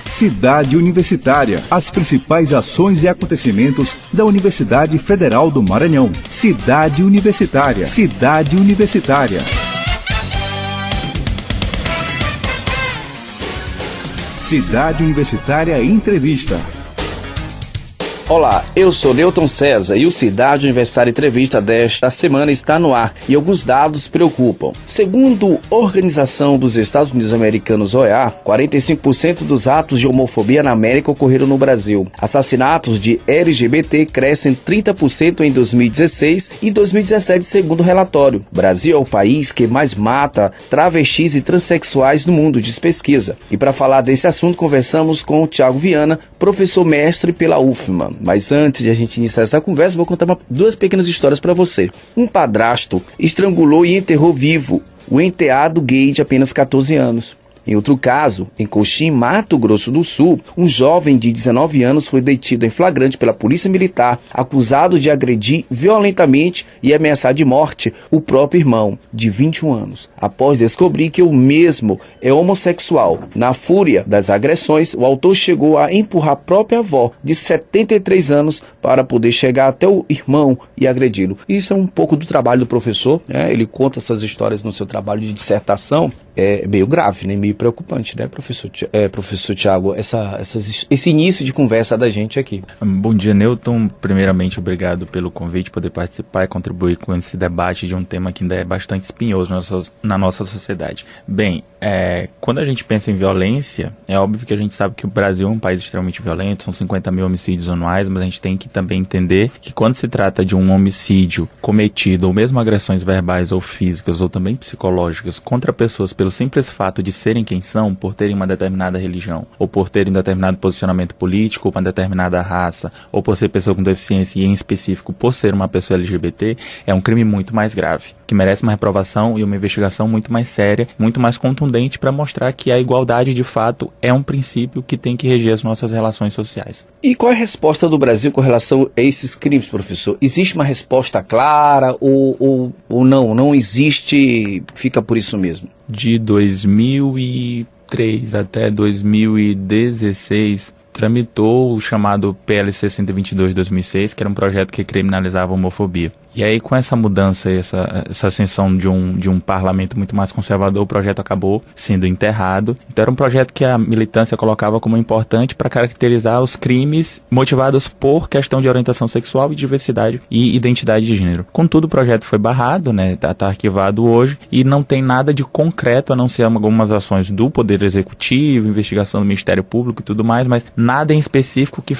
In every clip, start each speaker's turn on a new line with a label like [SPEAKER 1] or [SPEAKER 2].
[SPEAKER 1] Cidade Universitária. As principais ações e acontecimentos da Universidade Federal do Maranhão. Cidade Universitária. Cidade Universitária. Cidade Universitária Entrevista.
[SPEAKER 2] Olá, eu sou Newton César e o Cidade Universitária Entrevista desta semana está no ar e alguns dados preocupam. Segundo a Organização dos Estados Unidos Americanos, OEA, 45% dos atos de homofobia na América ocorreram no Brasil. Assassinatos de LGBT crescem 30% em 2016 e 2017, segundo o relatório. O Brasil é o país que mais mata travestis e transexuais no mundo, diz pesquisa. E para falar desse assunto, conversamos com o Thiago Viana, professor mestre pela UFMA. Mas antes de a gente iniciar essa conversa, vou contar duas pequenas histórias para você. Um padrasto estrangulou e enterrou vivo o enteado gay de apenas 14 anos. Em outro caso, em Coxim, Mato Grosso do Sul, um jovem de 19 anos foi detido em flagrante pela polícia militar, acusado de agredir violentamente e ameaçar de morte o próprio irmão, de 21 anos, após descobrir que o mesmo é homossexual. Na fúria das agressões, o autor chegou a empurrar a própria avó, de 73 anos, para poder chegar até o irmão e agredi-lo. Isso é um pouco do trabalho do professor, né? Ele conta essas histórias no seu trabalho de dissertação. É meio grave, né? Meio preocupante, né, professor Thiago, esse início de conversa da gente aqui.
[SPEAKER 3] Bom dia, Newton. Primeiramente, obrigado pelo convite, poder participar e contribuir com esse debate de um tema que ainda é bastante espinhoso na nossa sociedade. Bem, quando a gente pensa em violência, é óbvio que a gente sabe que o Brasil é um país extremamente violento, são 50 mil homicídios anuais, mas a gente tem que também entender que quando se trata de um homicídio cometido, ou mesmo agressões verbais ou físicas, ou também psicológicas, contra pessoas pelo simples fato de serem quem são, por terem uma determinada religião, ou por terem um determinado posicionamento político, ou uma determinada raça, ou por ser pessoa com deficiência e em específico por ser uma pessoa LGBT, é um crime muito mais grave, que merece uma reprovação e uma investigação muito mais séria, muito mais contundente para mostrar que a igualdade de fato é um princípio que tem que reger as nossas relações sociais.
[SPEAKER 2] E qual é a resposta do Brasil com relação a esses crimes, professor? Existe uma resposta clara ou não existe, fica por isso mesmo?
[SPEAKER 3] De 2003 até 2016, tramitou o chamado PLC 122 de 2006, que era um projeto que criminalizava a homofobia. E aí, com essa mudança e essa ascensão de um parlamento muito mais conservador, o projeto acabou sendo enterrado. Então, era um projeto que a militância colocava como importante para caracterizar os crimes motivados por questão de orientação sexual e diversidade e identidade de gênero. Contudo, o projeto foi barrado, né? Tá arquivado hoje e não tem nada de concreto, a não ser algumas ações do Poder Executivo, investigação do Ministério Público e tudo mais, mas nada em específico que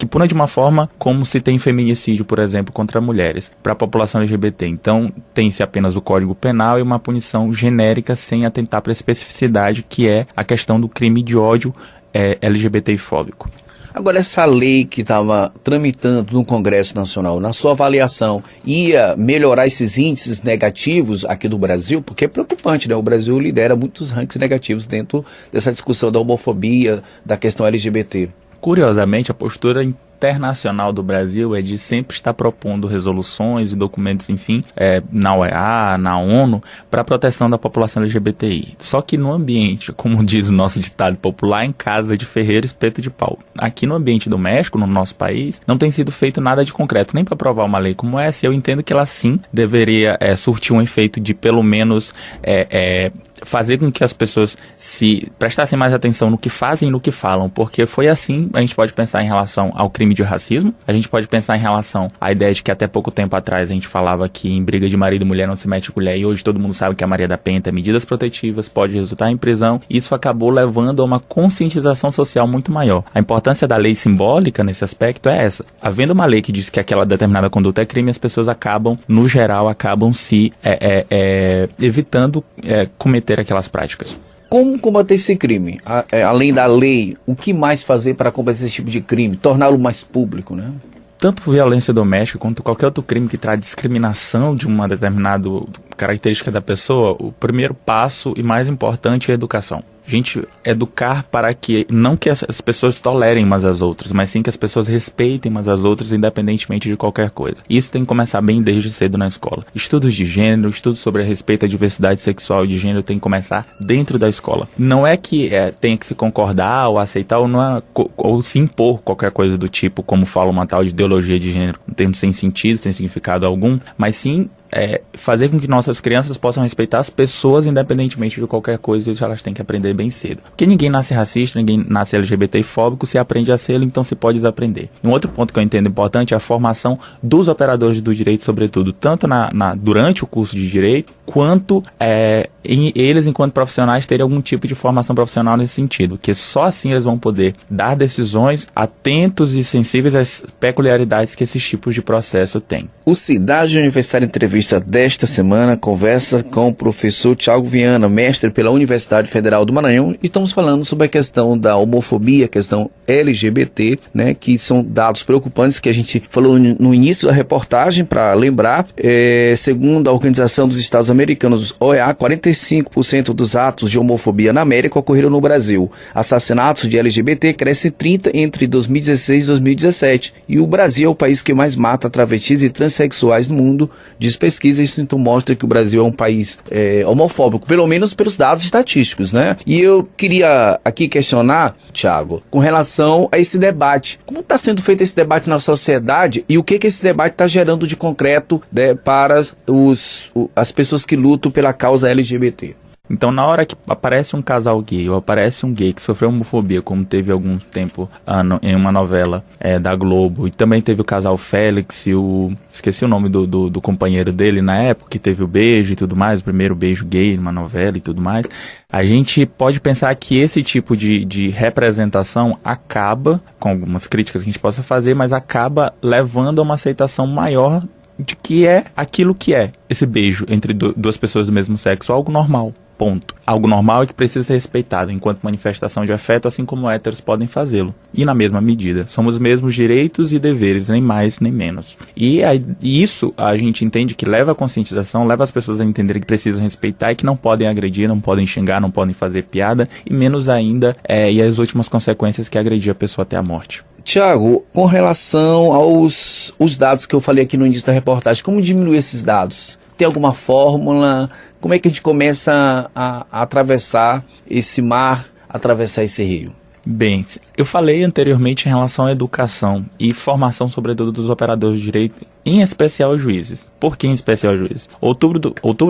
[SPEAKER 3] puna de uma forma como se tem feminicídio, por exemplo, contra mulheres, para a população LGBT. Então, tem-se apenas o Código Penal e uma punição genérica sem atentar para a especificidade, que é a questão do crime de ódio LGBT-fóbico.
[SPEAKER 2] Agora, essa lei que estava tramitando no Congresso Nacional, na sua avaliação, ia melhorar esses índices negativos aqui do Brasil? Porque é preocupante, né? O Brasil lidera muitos rankings negativos dentro dessa discussão da homofobia, da questão LGBT.
[SPEAKER 3] Curiosamente, a postura internacional do Brasil é de sempre estar propondo resoluções e documentos, enfim, na OEA, na ONU, para a proteção da população LGBTI. Só que no ambiente, como diz o nosso ditado popular, em casa de ferreiro, espeto de pau. Aqui no ambiente doméstico, no nosso país, não tem sido feito nada de concreto, nem para aprovar uma lei como essa. Eu entendo que ela sim deveria surtir um efeito de pelo menos fazer com que as pessoas se prestassem mais atenção no que fazem e no que falam, porque foi assim, a gente pode pensar em relação ao crime de racismo, a gente pode pensar em relação à ideia de que até pouco tempo atrás a gente falava que em briga de marido e mulher não se mete colher, e hoje todo mundo sabe que a Maria da Penha tem medidas protetivas, pode resultar em prisão. Isso acabou levando a uma conscientização social muito maior. A importância da lei simbólica nesse aspecto é essa. Havendo uma lei que diz que aquela determinada conduta é crime, as pessoas acabam, no geral, se evitando cometer aquelas práticas.
[SPEAKER 2] Como combater esse crime? Além da lei, o que mais fazer para combater esse tipo de crime? Torná-lo mais público, né?
[SPEAKER 3] Tanto violência doméstica quanto qualquer outro crime que traz discriminação de uma determinada característica da pessoa, o primeiro passo e mais importante é a educação. A gente educar para que, não que as pessoas tolerem umas às outras, mas sim que as pessoas respeitem umas às outras, independentemente de qualquer coisa. Isso tem que começar bem desde cedo na escola. Estudos de gênero, estudos sobre a respeito à diversidade sexual e de gênero tem que começar dentro da escola. Não é que tenha que se concordar ou aceitar ou se impor qualquer coisa do tipo, como fala uma tal de ideologia de gênero, um termo sem sentido, sem significado algum, mas sim fazer com que nossas crianças possam respeitar as pessoas independentemente de qualquer coisa. Isso elas têm que aprender bem cedo. Porque ninguém nasce racista, ninguém nasce LGBT-fóbico, se aprende a ser, então se pode desaprender. Um outro ponto que eu entendo importante é a formação dos operadores do direito, sobretudo, tanto durante o curso de direito, quanto eles, enquanto profissionais, terem algum tipo de formação profissional nesse sentido, que só assim eles vão poder dar decisões atentos e sensíveis às peculiaridades que esses tipos de processo têm.
[SPEAKER 2] O Cidade Universitária Entrevista desta semana conversa com o professor Thiago Viana, mestre pela Universidade Federal do Maranhão, e estamos falando sobre a questão da homofobia, a questão LGBT, né, que são dados preocupantes que a gente falou no início da reportagem. Para lembrar, segundo a Organização dos Estados Americanos, OEA, 45% dos atos de homofobia na América ocorreram no Brasil. Assassinatos de LGBT crescem 30% entre 2016 e 2017, e o Brasil é o país que mais mata travestis e transexuais no mundo, diz pesquisa. Isso então mostra que o Brasil é um país homofóbico, pelo menos pelos dados estatísticos, né? E eu queria aqui questionar, Thiago, com relação a esse debate. Como está sendo feito esse debate na sociedade e o que esse debate está gerando de concreto, né, para as pessoas que lutam pela causa LGBT?
[SPEAKER 3] Então, na hora que aparece um casal gay ou aparece um gay que sofreu homofobia, como teve há algum tempo em uma novela da Globo, e também teve o casal Félix e esqueci o nome do companheiro dele na época, que teve o beijo e tudo mais, o primeiro beijo gay numa novela e tudo mais, a gente pode pensar que esse tipo de representação acaba, com algumas críticas que a gente possa fazer, mas acaba levando a uma aceitação maior de que é aquilo que é esse beijo entre duas pessoas do mesmo sexo, algo normal. Ponto. Algo normal e que precisa ser respeitado enquanto manifestação de afeto, assim como héteros podem fazê-lo. E na mesma medida. Somos os mesmos direitos e deveres, nem mais nem menos. E isso a gente entende que leva à conscientização, leva as pessoas a entenderem que precisam respeitar e que não podem agredir, não podem xingar, não podem fazer piada, e menos ainda, e as últimas consequências, que é agredir a pessoa até a morte.
[SPEAKER 2] Tiago, com relação aos dados que eu falei aqui no início da reportagem, como diminuir esses dados? Tem alguma fórmula? Como é que a gente começa a atravessar esse mar, atravessar esse rio?
[SPEAKER 3] Bem, eu falei anteriormente em relação à educação e formação, sobretudo, dos operadores de direito, em especial juízes. Por que em especial juízes?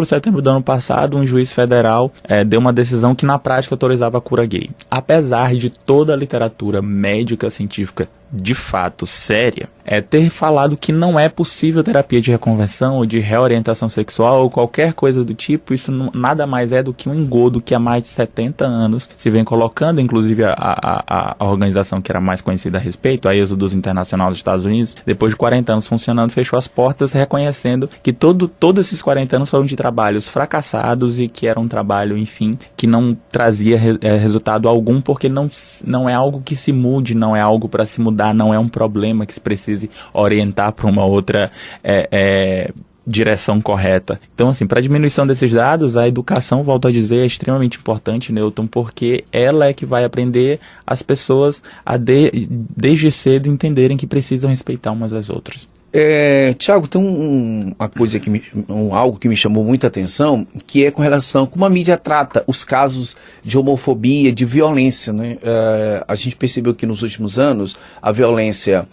[SPEAKER 3] Setembro do ano passado, um juiz federal deu uma decisão que na prática autorizava a cura gay. Apesar de toda a literatura médica, científica, de fato séria, ter falado que não é possível terapia de reconversão ou de reorientação sexual ou qualquer coisa do tipo, isso nada mais é do que um engodo que há mais de 70 anos se vem colocando, inclusive a organização que era mais conhecida a respeito, a Êxodos Internacional dos Estados Unidos, depois de 40 anos funcionando, fechou as portas reconhecendo que todos esses 40 anos foram de trabalhos fracassados e que era um trabalho, enfim, que não trazia resultado algum, porque não é algo que se mude, não é algo para se mudar, não é um problema que se precise orientar para uma outra direção correta. Então, assim, para a diminuição desses dados, a educação, volto a dizer, é extremamente importante, Newton, porque ela é que vai aprender as pessoas a desde cedo entenderem que precisam respeitar umas às outras.
[SPEAKER 2] Tiago, tem uma coisa algo que me chamou muita atenção, que é com relação a como a mídia trata os casos de homofobia, de violência, né? A gente percebeu que nos últimos anos a violência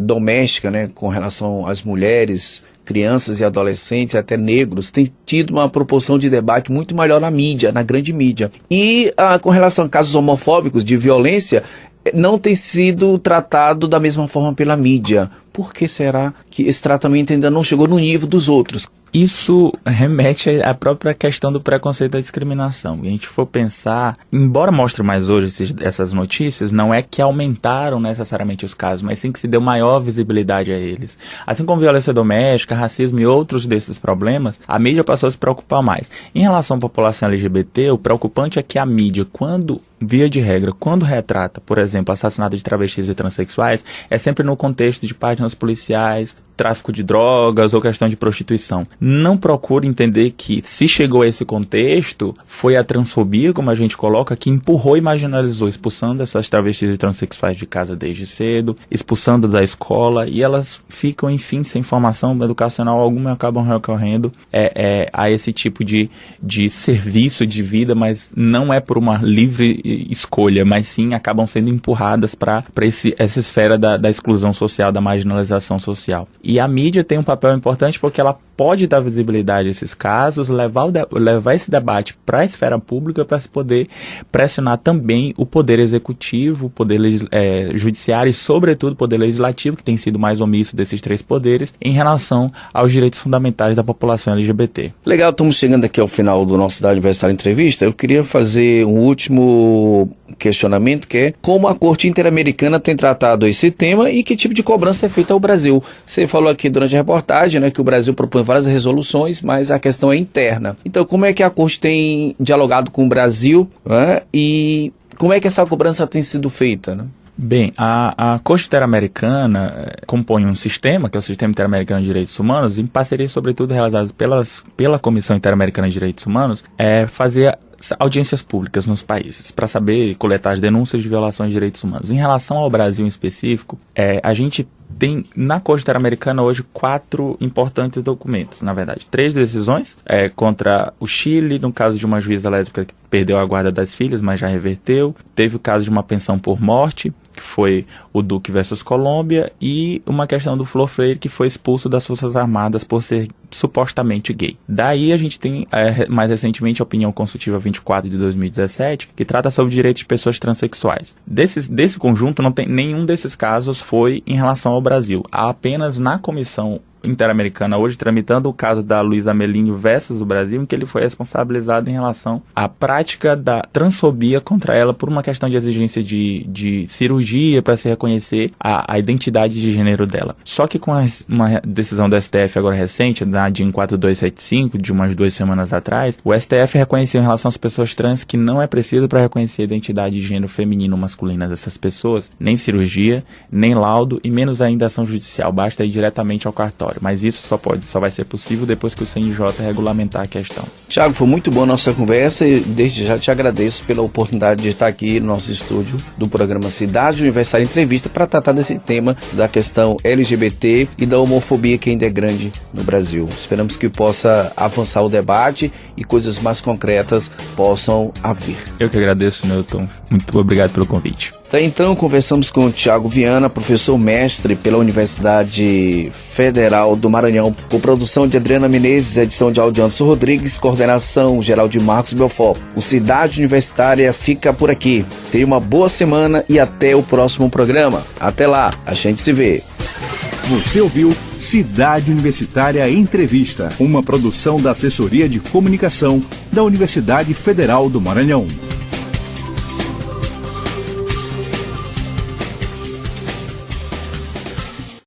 [SPEAKER 2] doméstica, né, com relação às mulheres, crianças e adolescentes, até negros, tem tido uma proporção de debate muito maior na mídia, na grande mídia. E com relação a casos homofóbicos de violência, não tem sido tratado da mesma forma pela mídia. Por que será que esse tratamento ainda não chegou no nível dos outros?
[SPEAKER 3] Isso remete à própria questão do preconceito e da discriminação. E a gente for pensar, embora mostre mais hoje essas notícias, não é que aumentaram necessariamente os casos, mas sim que se deu maior visibilidade a eles. Assim como violência doméstica, racismo e outros desses problemas, a mídia passou a se preocupar mais. Em relação à população LGBT, o preocupante é que a mídia, via de regra, quando retrata, por exemplo, assassinato de travestis e transexuais, é sempre no contexto de páginas policiais, tráfico de drogas ou questão de prostituição. Não procure entender que, se chegou a esse contexto, foi a transfobia, como a gente coloca, que empurrou e marginalizou, expulsando essas travestis e transexuais de casa desde cedo, expulsando da escola, e elas ficam, enfim, sem formação educacional alguma e acabam recorrendo a esse tipo de serviço de vida, mas não é por uma livre escolha, mas sim acabam sendo empurradas para essa esfera da exclusão social, da marginalização social. E a mídia tem um papel importante porque ela pode dar visibilidade a esses casos, levar esse debate para a esfera pública para se poder pressionar também o poder executivo, o poder judiciário e, sobretudo, o poder legislativo, que tem sido mais omisso desses três poderes, em relação aos direitos fundamentais da população LGBT.
[SPEAKER 2] Legal, estamos chegando aqui ao final do nosso Cidade Universitária Entrevista. Eu queria fazer um último questionamento, que é como a Corte Interamericana tem tratado esse tema e que tipo de cobrança é feita ao Brasil. Você falou aqui durante a reportagem, né, que o Brasil propõe várias resoluções, mas a questão é interna. Então, como é que a Corte tem dialogado com o Brasil, né, e como é que essa cobrança tem sido feita, né?
[SPEAKER 3] Bem, a Corte Interamericana compõe um sistema, que é o Sistema Interamericano de Direitos Humanos, em parceria, sobretudo, realizadas pela Comissão Interamericana de Direitos Humanos, fazer audiências públicas nos países, para saber e coletar as denúncias de violações de direitos humanos. Em relação ao Brasil em específico, a gente tem na Corte Interamericana hoje 4 importantes documentos, na verdade. 3 decisões contra o Chile, no caso de uma juíza lésbica que perdeu a guarda das filhas, mas já reverteu. Teve o caso de uma pensão por morte, que foi o Duque versus Colômbia, e uma questão do Flor Freire, que foi expulso das Forças Armadas por ser supostamente gay. Daí a gente tem, mais recentemente, a opinião consultiva 24 de 2017, que trata sobre direitos de pessoas transexuais. Desse conjunto, não tem nenhum desses casos foi em relação ao Brasil. Há apenas na Comissão Interamericana hoje tramitando o caso da Luísa Melinho versus o Brasil, em que ele foi responsabilizado em relação à prática da transfobia contra ela por uma questão de exigência de cirurgia para se reconhecer a identidade de gênero dela. Só que com uma decisão do STF agora recente, da DIN 4275, de umas 2 semanas atrás, o STF reconheceu em relação às pessoas trans que não é preciso para reconhecer a identidade de gênero feminino ou masculina dessas pessoas, nem cirurgia, nem laudo e menos ainda ação judicial, basta ir diretamente ao cartório. Mas isso só vai ser possível depois que o CNJ regulamentar a questão.
[SPEAKER 2] Tiago, foi muito boa a nossa conversa e desde já te agradeço pela oportunidade de estar aqui no nosso estúdio do programa Cidade Universitária Entrevista para tratar desse tema da questão LGBT e da homofobia que ainda é grande no Brasil. Esperamos que possa avançar o debate e coisas mais concretas possam haver.
[SPEAKER 3] Eu que agradeço, Newton. Muito obrigado pelo convite.
[SPEAKER 2] Então, conversamos com o Tiago Viana, professor mestre pela Universidade Federal do Maranhão, com produção de Adriana Menezes, edição de áudio Anderson Rodrigues, coordenação geral de Marcos Belfort. O Cidade Universitária fica por aqui. Tenha uma boa semana e até o próximo programa. Até lá, a gente se vê.
[SPEAKER 1] Você ouviu Cidade Universitária Entrevista, uma produção da Assessoria de Comunicação da Universidade Federal do Maranhão.